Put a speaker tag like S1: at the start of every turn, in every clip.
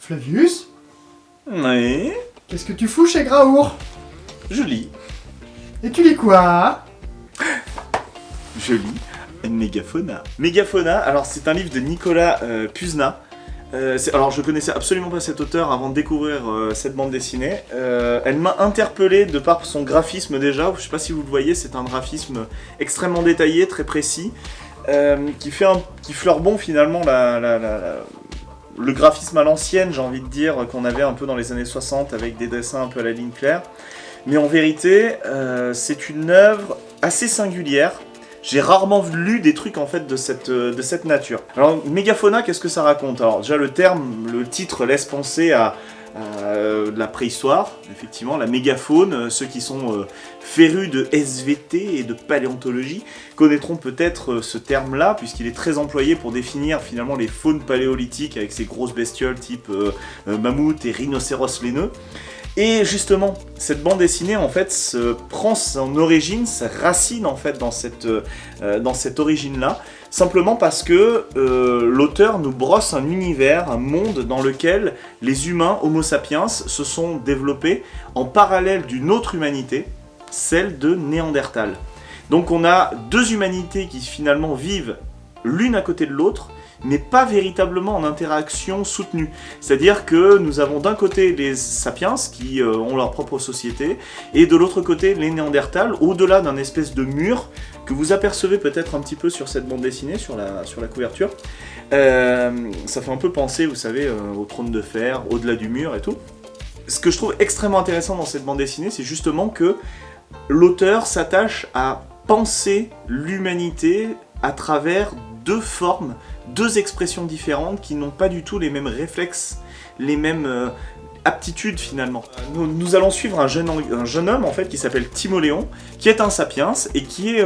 S1: Flavius,
S2: Oui,
S1: qu'est-ce que tu fous chez Graour?
S2: je lis.
S1: Et tu lis quoi?
S2: Je lis Mégafauna. Mégafauna, alors c'est un livre de Nicolas Puzna. Alors je connaissais absolument pas cet auteur avant de découvrir cette bande dessinée. Elle m'a interpellé de par son graphisme déjà. Je sais pas si vous le voyez, c'est un graphisme extrêmement détaillé, très précis, qui fleure bon finalement le graphisme à l'ancienne, j'ai envie de dire, qu'on avait un peu dans les années 60 avec des dessins un peu à la ligne claire. Mais en vérité, c'est une œuvre assez singulière. J'ai rarement lu des trucs en fait de cette nature. Alors Mégafauna, qu'est-ce que ça raconte? Alors déjà le titre laisse penser à la préhistoire, effectivement, la mégafaune. Ceux qui sont férus de SVT et de paléontologie connaîtront peut-être ce terme-là, puisqu'il est très employé pour définir finalement les faunes paléolithiques avec ces grosses bestioles type mammouth et rhinocéros laineux. Et justement, cette bande dessinée en fait prend son origine, sa racine en fait dans cette origine-là, simplement parce que l'auteur nous brosse un univers, un monde dans lequel les humains, Homo sapiens, se sont développés en parallèle d'une autre humanité, celle de Néandertal. Donc on a deux humanités qui finalement vivent l'une à côté de l'autre, mais pas véritablement en interaction soutenue. C'est-à-dire que nous avons d'un côté les sapiens qui ont leur propre société, et de l'autre côté les néandertals, au-delà d'un espèce de mur que vous apercevez peut-être un petit peu sur cette bande dessinée, sur la couverture. Ça fait un peu penser, vous savez, au trône de fer, au-delà du mur et tout. Ce que je trouve extrêmement intéressant dans cette bande dessinée, c'est justement que l'auteur s'attache à penser l'humanité à travers deux formes, deux expressions différentes qui n'ont pas du tout les mêmes réflexes, les mêmes aptitudes finalement. Nous allons suivre un jeune homme en fait qui s'appelle Timoléon, qui est un sapiens et qui est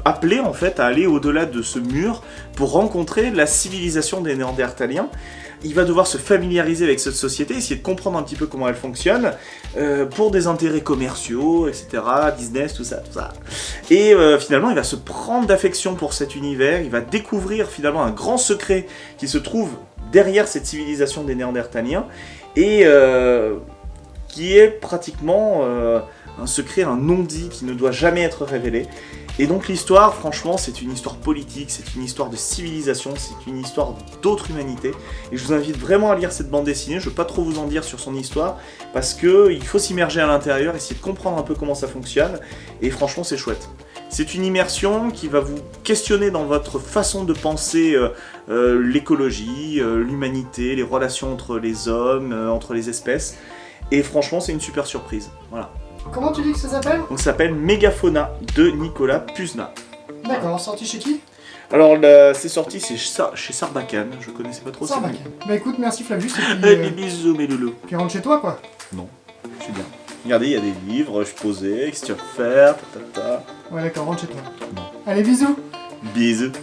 S2: appelé en fait à aller au-delà de ce mur pour rencontrer la civilisation des Néandertaliens. Il va devoir se familiariser avec cette société, essayer de comprendre un petit peu comment elle fonctionne, pour des intérêts commerciaux, etc., business, tout ça. Et finalement, il va se prendre d'affection pour cet univers, il va découvrir finalement un grand secret qui se trouve derrière cette civilisation des Néandertaliens, et qui est pratiquement un secret, un non-dit qui ne doit jamais être révélé. Et donc l'histoire, franchement, c'est une histoire politique, c'est une histoire de civilisation, c'est une histoire d'autre humanité. Et je vous invite vraiment à lire cette bande dessinée, je ne veux pas trop vous en dire sur son histoire, parce qu'il faut s'immerger à l'intérieur, essayer de comprendre un peu comment ça fonctionne, et franchement c'est chouette. C'est une immersion qui va vous questionner dans votre façon de penser l'écologie, l'humanité, les relations entre les hommes, entre les espèces, et franchement c'est une super surprise, voilà.
S1: Comment tu dis que ça s'appelle?
S2: Donc ça s'appelle Mégafauna de Nicolas Puzna.
S1: D'accord, sorti chez qui?
S2: Alors c'est sorti chez Sarbacane, je connaissais pas trop ça.
S1: Sarbacane. Bah écoute, merci Flavius, et
S2: Des bisous mes loulous.
S1: puis rentre chez toi quoi.
S2: Non, je suis bien. Regardez, il y a des livres, je suis posé, qu'est-ce que tu vas faire,
S1: Ouais d'accord, rentre chez toi.
S2: Non.
S1: Allez, bisous.
S2: Bisous.